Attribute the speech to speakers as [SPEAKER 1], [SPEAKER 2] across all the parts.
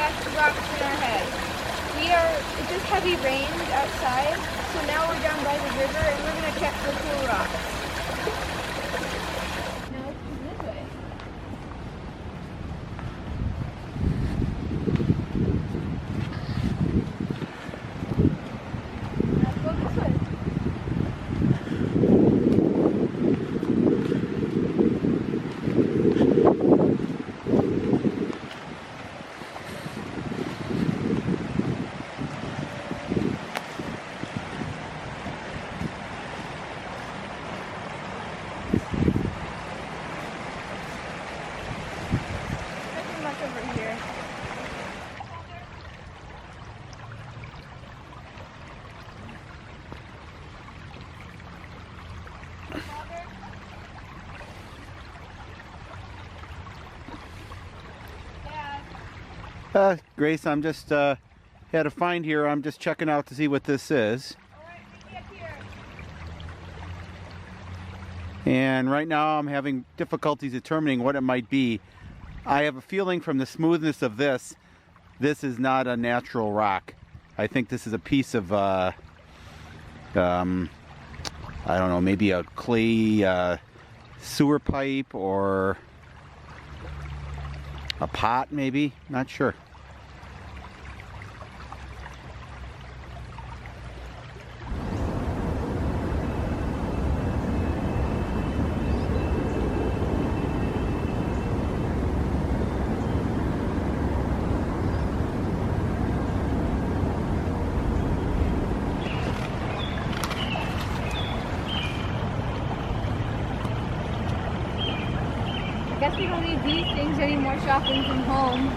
[SPEAKER 1] rocks in our head. It just heavy rained outside, so now we're down by the river and we're going to check the cool rocks. Now let's go this way. Let's go this way. Nothing much over here.
[SPEAKER 2] Grace, I'm just had a find here. I'm just checking out to see what this is.
[SPEAKER 1] Alright, meet me up here.
[SPEAKER 2] And right now I'm having difficulties determining what it might be. I have a feeling from the smoothness of this is not a natural rock. I think this is a piece of, I don't know, maybe a clay sewer pipe or a pot maybe, not sure.
[SPEAKER 1] I guess we don't need these things anymore shopping from home.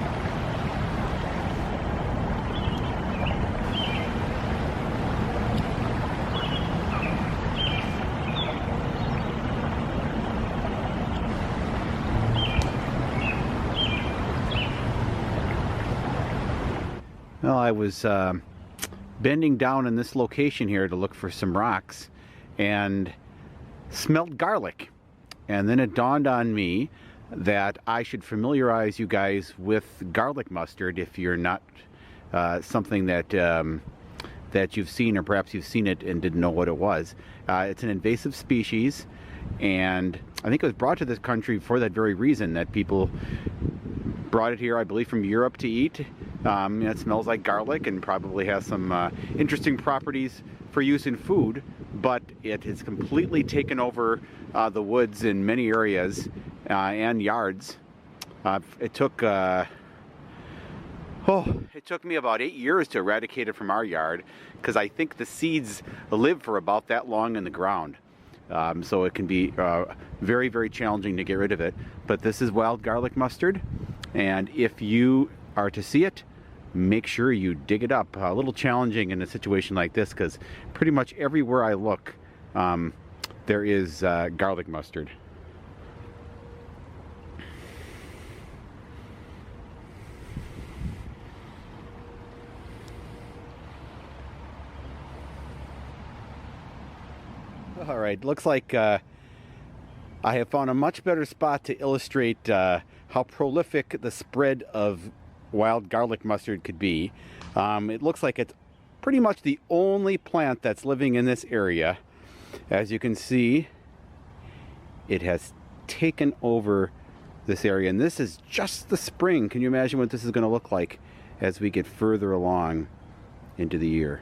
[SPEAKER 2] Well, I was bending down in this location here to look for some rocks and smelled garlic. And then it dawned on me that I should familiarize you guys with garlic mustard if you're not something that that you've seen, or perhaps you've seen it and didn't know what it was. It's an invasive species, and I think it was brought to this country for that very reason, that people brought it here, I believe, from Europe to eat. It smells like garlic and probably has some interesting properties for use in food, but it has completely taken over the woods in many areas and yards. It took me about 8 years to eradicate it from our yard, because I think the seeds live for about that long in the ground. So it can be very, very challenging to get rid of it. But this is wild garlic mustard, and if you are to see it, make sure you dig it up. A little challenging in a situation like this, because pretty much everywhere I look, there is garlic mustard. All right, looks like I have found a much better spot to illustrate how prolific the spread of wild garlic mustard could be. It looks like it's pretty much the only plant that's living in this area. As you can see, it has taken over this area, and this is just the spring. Can you imagine what this is going to look like as we get further along into the year?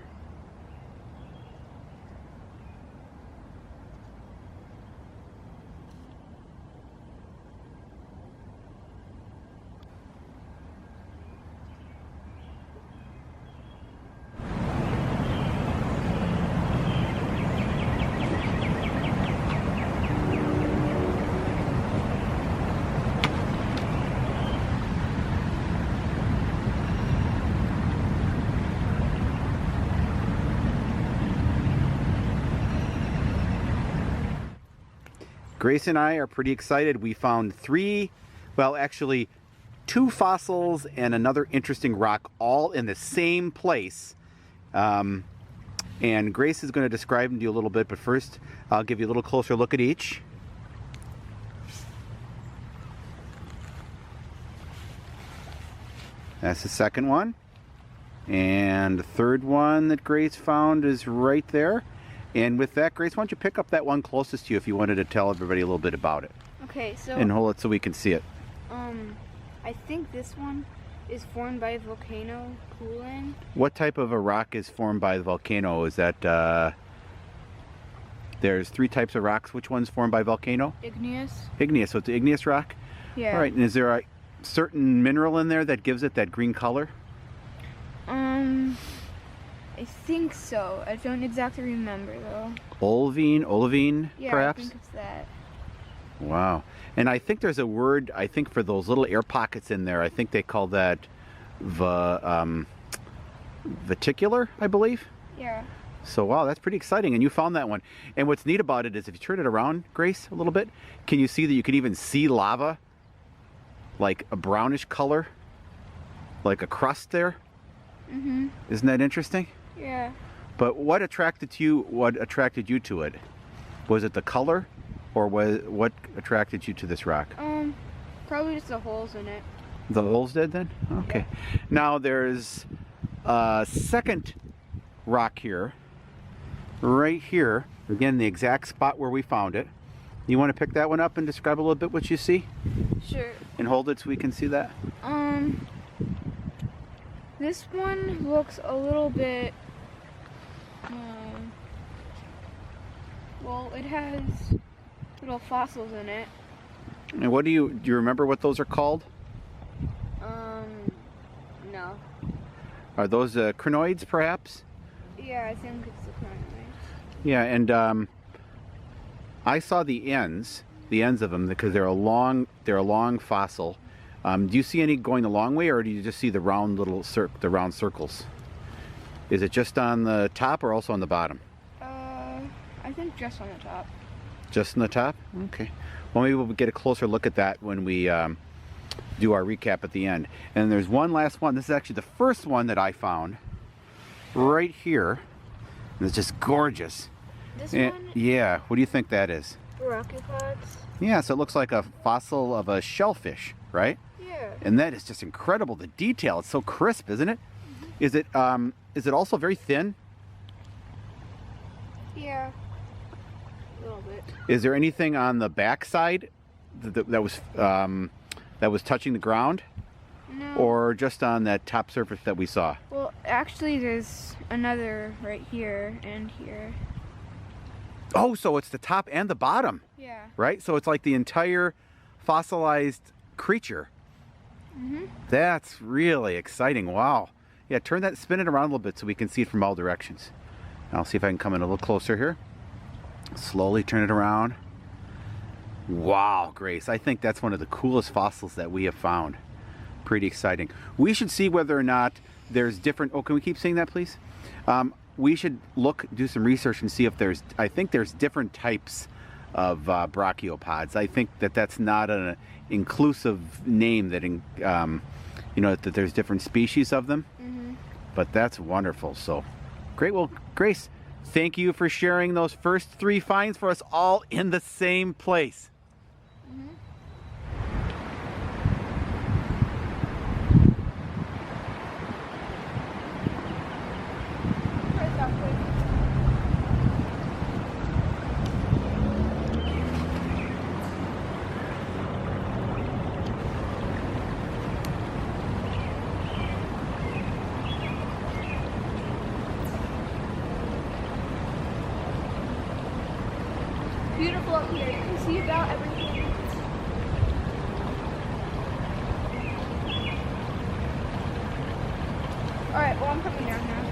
[SPEAKER 2] Grace and I are pretty excited. We found two fossils and another interesting rock, all in the same place. And Grace is going to describe them to you a little bit, but first I'll give you a little closer look at each. That's the second one. And the third one that Grace found is right there. And with that, Grace, why don't you pick up that one closest to you if you wanted to tell everybody a little bit about it.
[SPEAKER 1] Okay, so...
[SPEAKER 2] And hold it so we can see it.
[SPEAKER 1] I think this one is formed by a volcano cooling.
[SPEAKER 2] What type of a rock is formed by the volcano? Is that, there's 3 types of rocks. Which one's formed by volcano?
[SPEAKER 1] Igneous.
[SPEAKER 2] Igneous, so it's an igneous rock?
[SPEAKER 1] Yeah.
[SPEAKER 2] All right, and is there a certain mineral in there that gives it that green color?
[SPEAKER 1] I think so. I don't exactly remember though.
[SPEAKER 2] Olivine,
[SPEAKER 1] Yeah,
[SPEAKER 2] perhaps?
[SPEAKER 1] I think it's that.
[SPEAKER 2] Wow. And I think there's a word, I think for those little air pockets in there, I think they call that veticular, I believe.
[SPEAKER 1] Yeah.
[SPEAKER 2] So wow, that's pretty exciting, and you found that one. And what's neat about it is if you turn it around, Grace, a little bit, can you see that you can even see lava? Like a brownish color? Like a crust there?
[SPEAKER 1] Mm-hmm.
[SPEAKER 2] Isn't that interesting?
[SPEAKER 1] Yeah.
[SPEAKER 2] But what attracted you to it? Was it the color, or what attracted you to this rock?
[SPEAKER 1] Probably just the holes in it.
[SPEAKER 2] The holes did then? Okay.
[SPEAKER 1] Yeah.
[SPEAKER 2] Now there's a second rock here, right here. Again, the exact spot where we found it. You want to pick that one up and describe a little bit what you see?
[SPEAKER 1] Sure.
[SPEAKER 2] And hold it so we can see that.
[SPEAKER 1] This one looks a little bit, well, it has little fossils in it.
[SPEAKER 2] And what do you remember what those are called?
[SPEAKER 1] No.
[SPEAKER 2] Are those crinoids, perhaps?
[SPEAKER 1] Yeah, I think it's the crinoids.
[SPEAKER 2] Yeah, and I saw the ends of them because they're a long fossil. Do you see any going the long way, or do you just see the round round circles? Is it just on the top or also on the bottom?
[SPEAKER 1] I think just on the top.
[SPEAKER 2] Just on the top? Okay. Well, maybe we'll get a closer look at that when we do our recap at the end. And there's one last one. This is actually the first one that I found right here. And it's just gorgeous.
[SPEAKER 1] This one?
[SPEAKER 2] Yeah. What do you think that is?
[SPEAKER 1] Brachiopods.
[SPEAKER 2] Yeah, so it looks like a fossil of a shellfish, right?
[SPEAKER 1] Yeah.
[SPEAKER 2] And that is just incredible. The detail, it's so crisp, isn't it?
[SPEAKER 1] Mm-hmm.
[SPEAKER 2] Is it also very thin?
[SPEAKER 1] Yeah. A little bit.
[SPEAKER 2] Is there anything on the backside that was touching the ground?
[SPEAKER 1] No.
[SPEAKER 2] Or just on that top surface that we saw?
[SPEAKER 1] Well, actually, there's another right here and here.
[SPEAKER 2] Oh, so it's the top and the bottom,
[SPEAKER 1] Yeah.
[SPEAKER 2] right? So it's like the entire fossilized creature.
[SPEAKER 1] Mm-hmm.
[SPEAKER 2] That's really exciting. Wow. Yeah, spin it around a little bit so we can see it from all directions. I'll see if I can come in a little closer here. Slowly turn it around. Wow, Grace, I think that's one of the coolest fossils that we have found. Pretty exciting. We should see whether or not there's different, oh, can we keep seeing that, please? We should do some research and see if I think there's different types of brachiopods. I think that's not an inclusive name that, that there's different species of them.
[SPEAKER 1] Mm-hmm.
[SPEAKER 2] But that's wonderful. So, great. Well, Grace, thank you for sharing those first 3 finds for us all in the same place.
[SPEAKER 1] Mm-hmm. Beautiful up here. You can see about everything. Alright, well, I'm coming down now.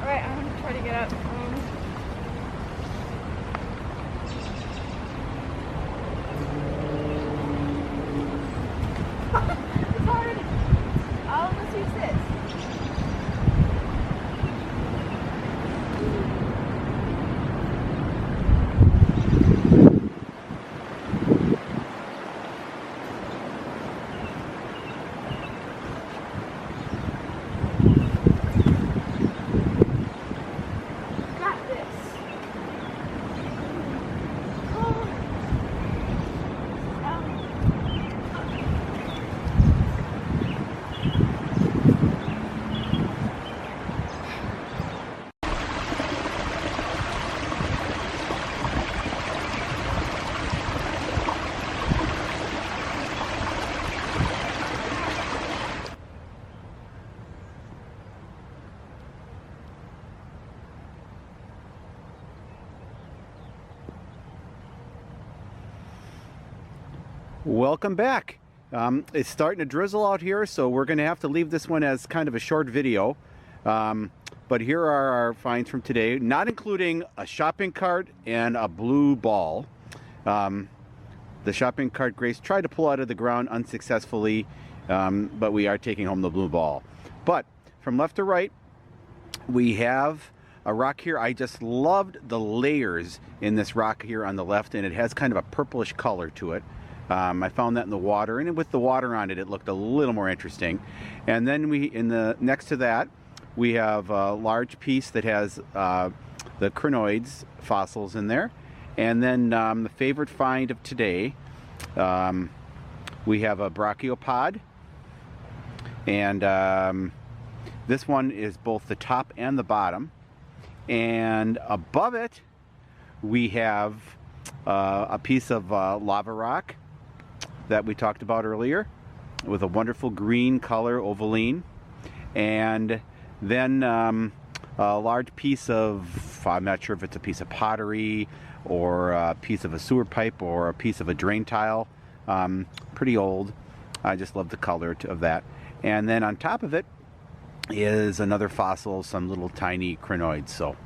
[SPEAKER 1] Alright, I'm gonna try to get up. It's hard. Let's use this.
[SPEAKER 2] Welcome back. It's starting to drizzle out here, so we're going to have to leave this one as kind of a short video. But here are our finds from today, not including a shopping cart and a blue ball. The shopping cart Grace tried to pull out of the ground unsuccessfully, but we are taking home the blue ball. But from left to right, we have a rock here. I just loved the layers in this rock here on the left, and it has kind of a purplish color to it. I found that in the water, and with the water on it, it looked a little more interesting. And then next to that, we have a large piece that has the crinoids fossils in there. And then the favorite find of today, we have a brachiopod. And this one is both the top and the bottom. And above it, we have a piece of lava rock that we talked about earlier with a wonderful green color, opaline. And then a large piece of, I'm not sure if it's a piece of pottery or a piece of a sewer pipe or a piece of a drain tile. Pretty old. I just love the color of that. And then on top of it is another fossil, some little tiny crinoids. So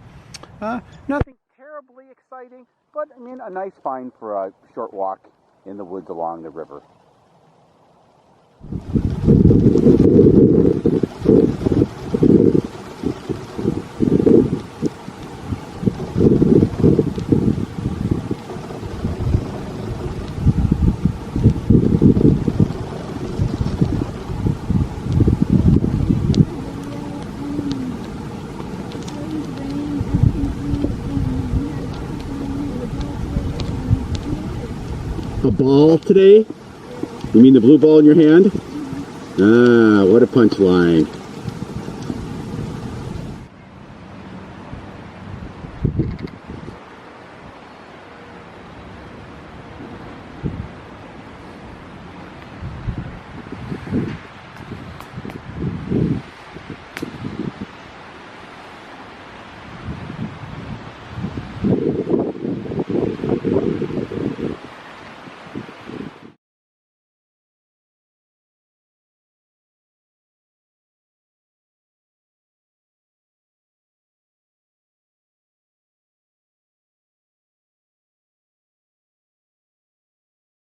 [SPEAKER 2] nothing terribly exciting, but I mean a nice find for a short walk in the woods along the river. A ball today? You mean the blue ball in your hand? Ah, what a punchline.